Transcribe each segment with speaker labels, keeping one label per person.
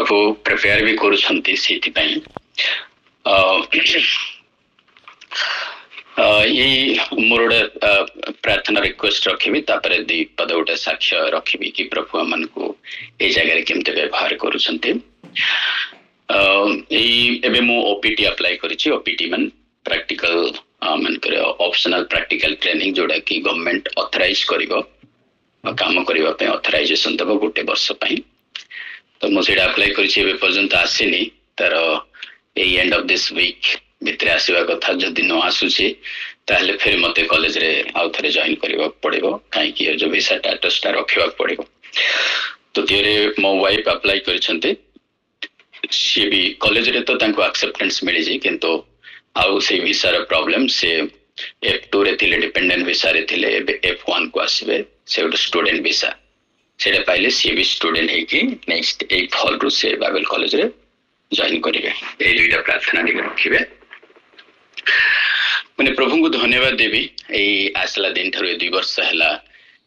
Speaker 1: प्रभु prepare भी करूछंती सेति पई ये मोर प्रार्थना रिक्वेस्ट रखी तापर दी पद गोटे साक्ष्य रखी कि प्रभु आम को ये जगह केमते व्यवहार करूछंती एबे मु ओपीटी अप्लाई करिछि ओपीटी मन प्रैक्टिकल मन करे ऑप्शनल प्रैक्टिकल ट्रेनिंग जोड़ा कि गवर्नमेंट ऑथराइज करिवो काम करिवा पे ऑथराइजेशन देबो गोटे वर्ष पई तो मु सेटा अप्लाई करिछि एबे पर्यंत आसीनी तार ए एंड ऑफ दिस वीक भितर आसीबा कथा जदि न आसुछि ताहले फिर मते कॉलेज रे आउ थरे जॉइन करिवा पड़िबो काई कि जो वीसा स्टेटस ता रखिवा पड़िबो तो तेरे मो वाइफ अप्लाई करिसंते सी भी कॉलेज रे तो तांको एक्सेप्टेंस मिली जी किंतु आउ से वीसा रे प्रॉब्लम से F2 रे थिले डिपेंडेंट वीसा रे थिले F1 को आसीबे से गोटे स्टूडेंट वीसा सेटा पाइले सी भी स्टूडेंट है कि नेक्स्ट 8 फॉल रु से बाइबल कॉलेज रे जॉइन करिवे ए दुईटा प्रार्थना दी रखिबे माने प्रभु को धन्यवाद देवी ए आसला दिन थारो 2 वर्ष हला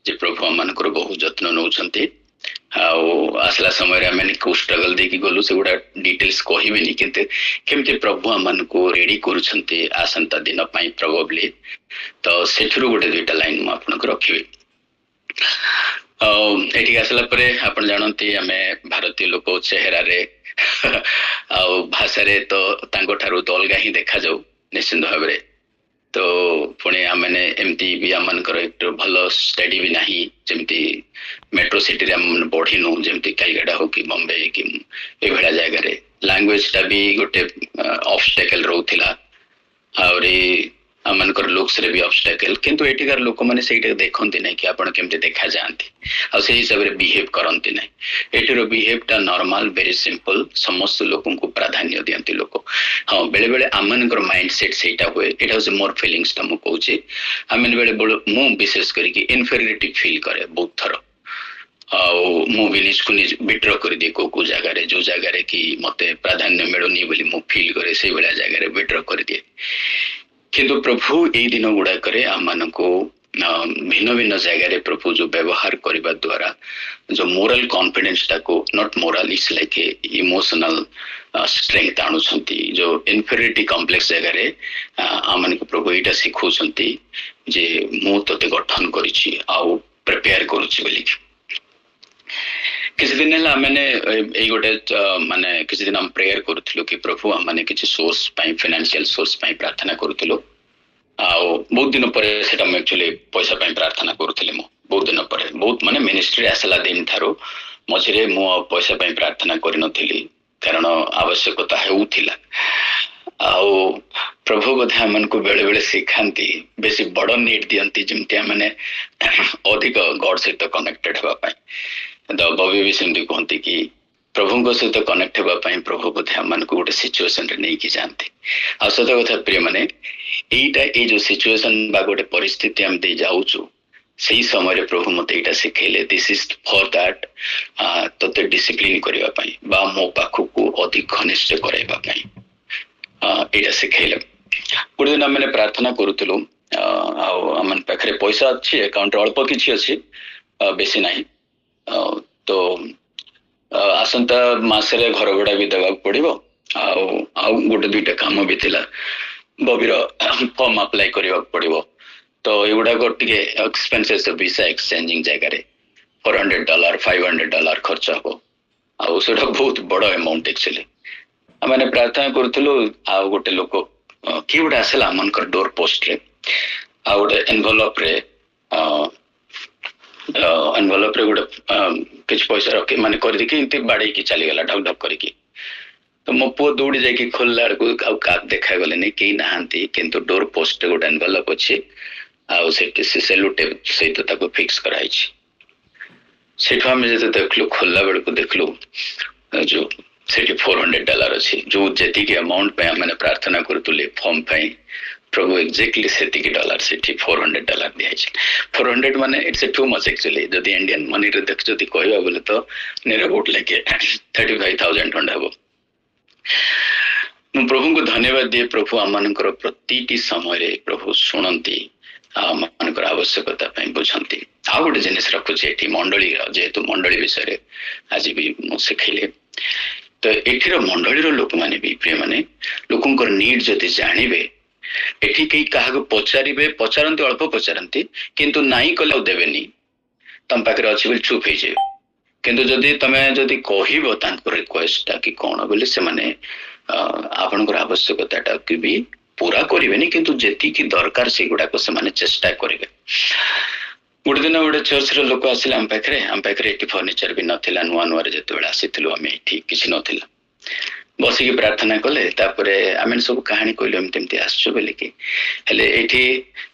Speaker 1: जे प्रभु हमन को बहुत जत्न नउछंती आसला समय मैंने को स्ट्रगल देखी गलु से गुड़ा डिटेल्स कहबेनी किंतु केमते प्रभु हमन को रेडी करूछंती आसंता दिन पई प्रोबेबली तो सेठरू गोटे दुईटा लाइन म आपन को रखिबे एठी आसला परे आपण जानंती हमें भारतीय लोक चेहरा रे आ भाषा रे तो तांगो ठारू तो अलगा ही देखा जाऊ निश्चित भाव तो पुणे आमने एमती भी आमनकर एक भल स्टडी भी नहीं जमती मेट्रो सिटी रे हम बढ़ीनु जमती कलकत्ता हो कि बॉम्बे कि ए भड़ा जगह रे लैंग्वेज ता भी गोटे ऑब्स्टेकल रहउथिला और आमनकर लुक्स रे भी ऑब्स्टेकल किंतु एटिकार लोक माने सेटा देखंती नै कि आपण केमते देखा जानती आ से हिसाब रे बिहेव करंती नै एटिरो बिहेव ता नॉर्मल वेरी सिंपल समस्त लोकन को प्राधान्य दियंती लोक हां बेले बेले आमनकर माइंडसेट सेटा होए इट हैज मोर फीलिंग्स ता मु कहूची आमन बेले मु विशेष करी कि इन्फेरियरिटी फील करे बहुत थरो मु भी निज को निज विड्रॉ कर दिए को जगह रे जो जगह रे कि मते प्राधान्य मिलुनी बोली मु फील करे से बेला जगह रे विड्रॉ कर दिए किंतु प्रभु यही दिन गुड़ा करे आम को भिन्न भिन्न जगह रे प्रभु जो व्यवहार करने द्वारा जो मोरल कॉन्फिडेंस टाको not moral is like emotional strength आणुछंती जो इन्फेरियरिटी कॉम्प्लेक्स जगह रे आमन को प्रभु एटा सिखौछंती जे मु तते गठन करिछि आ प्रिपेयर करूछि बोली किसी दिन है मैंने यही गोटे माने किसी दिन हम प्रेयर करूँ कि प्रभु मैंने किसी सोर्स फाइनेंशियल सोर्स प्रार्थना करूँ बहुत दिन पर एक्चुअली पैसा प्रार्थना करूँ बहुत दिन पर बहुत माने मिनिस्ट्री आसला दिन ठारो मझे मु पैसा प्रार्थना करी कारण आवश्यकता होउथिला आउ प्रभु बोधे आमन को बेले बेले सिखाती बेसी बड़ नीड दियंती जमती मैंने अधिक गॉड सहित कनेक्टेड होगा बबी भी सेमती कहती कि प्रभु सहित कनेक्ट होगापाई प्रभु बोधे आम को गोटे सिचुएसन रे नहीं जाती आ सत कथा प्रिय माने एटा ए जो सिचुएसन बा गोटे परिस्थिति हम दे जाउछु सही समय प्रभु मते एटा सिखेले दिस इज फॉर दैट तते डिसिप्लिन करबा पई बा मो पाखु को अधिक घनिष्ठ करबा पई एटा सिखेले गोटे दिन मैंने प्रार्थना करूथलु आ हमन पाखरे पैसा अछि अकाउंट अल्प किछि अछि बेसी नाही तो आसंता मासरे घर भड़ा भी देवा पड़ो आउ गोटे दुईटा काम भी थिला बबीर फॉर्म अप्लाई करबा पड़ो तो एगुड़ाक टिके एक्सपेंसेस वीसा एक्सचेंजिंग जगह रे $400 $500 खर्च हो आउ सेटा बहुत बड़ अमाउंट एक्चुअली मैंने प्रार्थना करूथलो आ गोटे लोक कि गोटे आसला मनकर डोर पोस्ट रे आ गोटे एनवेलप रे एनवेलप रे गोटे किछ पैसा रखे माने कर देखि इनते बाड़ी की चली गला ढक ढक करके तो मो पो दौड़ी जाके खोलला को का देखा गले नहीं कहीं नहांती किंतु डोर पोस्ट गोटे एनवेलप अछि आ से सेलो टेप सहित ताको फिक्स कराई छी सेठो हम जते देखलु खोलला बेल को देखलु जो सेठी $400 अछि जो जति के अमाउंट पे हमने प्रार्थना करतुले फॉर्म पे प्रभु एक्जेक्टली सेति के डॉलर सेठी $400 दिया छै 400 माने इट्स टू मच एक्चुअली जदि इंडियन मनी रे देख जदि कहबा बोले तो नियर अबाउट लाइक 35,000 टन हबो मु प्रभु को धन्यवाद दिए प्रभु आमनकर प्रतिटी समय रे प्रभु सुनंती आमनकर आवश्यकता पई बुझंती आ गोटे जिनिस रखुचे एठी मंडली जेतु मंडली विषय रे आज भी मु सिखैले तो एठिर मंडलीर लोक माने भी प्रिय माने लोकंकर नीड जदि जानिबे एठी कई काहाको पचारिबे पचारंती अल्प पचारंती किंतु नाई कले देबेनी तम पाखरे अछि बोली चुप होई जाय किंतु जदि तमे जदि कहिबो तांको रिक्वेस्ट कि कोन बोले से माने आपनकर आवश्यकताटा कि भी पूरा करिवेनी किंतु जेति कि दरकार से गुडा को से माने चेष्टा करिवे। गोटे दिन गोटे चर्च रो लोक आसिले हम पाखरे एटी फर्निचर भी नथिला नुआ नुआ रे जते बेला आसिथिलु आमे एठी किछि नथिला बसिकी प्रार्थना कले तापरे आमे सब कहानी कहलु एमति एमति आसछु बोले कि हेले एठी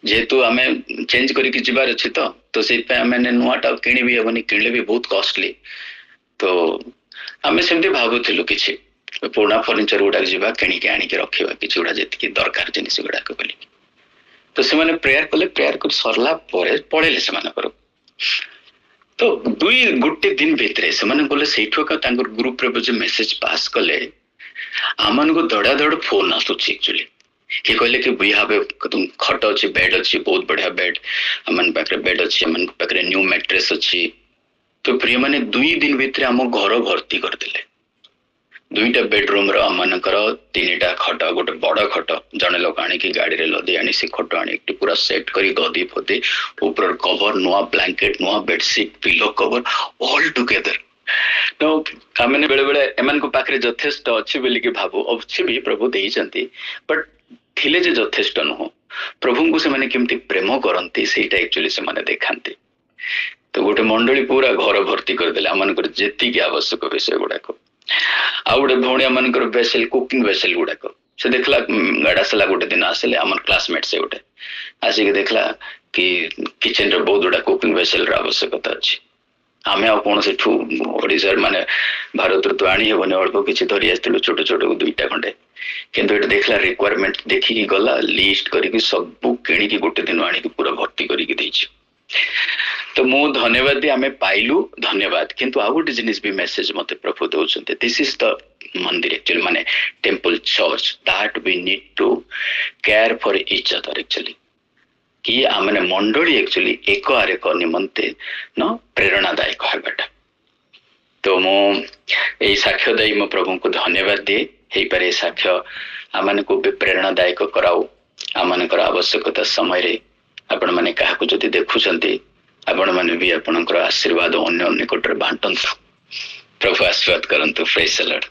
Speaker 1: जेतु आमे चेंज करिकि जिबार अछि तो से पे आमे नुआटा किनि भी हेबनी किनले भी बहुत कॉस्टली तो आमे सेमति भाबुथिलु किछि पुराना फर्निचर गुडा जिबा किनि के आनि के रखिबा किछि गुडा जेति दरकार जिनिस गुडा को बोली तो से माने प्रेयर कले प्रेयर कर सरला परे पळेले से माने करो तो दुई गुटे दिन भितरे से माने बोले सेठो का तांगर ग्रुप रे जो मेसेज पास कले आमन को दड़ा दड़ फोन आसुछि एक्चुअली हे कहले कि वी हैव तुम खट अछि बेड अछि बहुत बढ़िया बेड हमन पाखरे बेड अछि हमन पाखरे न्यू मैट्रेस अछि तो प्रिय माने दुई दिन भितरे हम घर भर्ती कर देले दुईटा बेडरूम रो हमनकर तीनटा खट गोटे बड़ खट जने लोक आनी की गाड़ी रे लदी आनी से खट आनी एक पूरा सेट करी गदी फदी ऊपर कवर नुआ ब्लैंकेट नुआ bedsheet pillow cover all together तो हमने बेले बेले एमन को पाखरे यथेष्ट अछि बोली कि भाबो अछि भी प्रभु देई जंती बट थिले जे यथेष्ट न प्रभु को से माने केमती प्रेम करंती सेटा एक्चुअली से माने देखांती तो गोटे मंडली पूरा घर भर्ती कर देले हमन को जेति की आवश्यक विषय गुडा को आ गोटे भौणिया मनकर वेसेल कुकिंग वेसेल गुडा को से देखला गाडा सला गोटे दिन आसले हमर क्लासमेट से गोटे आसी के देखला कि किचन रे बहुत गुडा कुकिंग वेसेल रा आवश्यकता अछि आमे आ कोन से ठू ओडिसा माने भारत तो आनी हेबने अल्प किछि धरि आस्तिलु छोट छोट दुईटा खंडे किंतु एटा देखला रिक्वायरमेंट देखि कि गला लिस्ट करी कि सब किणी कि गोटे दिन आनी कि पूरा भर्ती करी कि देछि तो मु धन्यवाद भी आमे पाइलु धन्यवाद किंतु आ गोटे जिनिस भी मेसेज मते प्रभु दउछन्ते this is the mandir actually माने temple church that we need to care for each other actually कि आमने मंडली एक्चुअली एक आरेक निमंते न प्रेरणादायक हेबाटा तो मु एई साक्ष्य दई मो प्रभु को धन्यवाद दे हेई पारे साक्ष्य आमने को भी प्रेरणादायक कराऊ आमनकर आवश्यकता समय रे आपण माने काहा को जति देखुछन्ती आपण माने भी आपनकर आशीर्वाद अन्य निकटरे बांटंतु प्रभु आशीर्वाद करंतु प्रेज द लॉर्ड।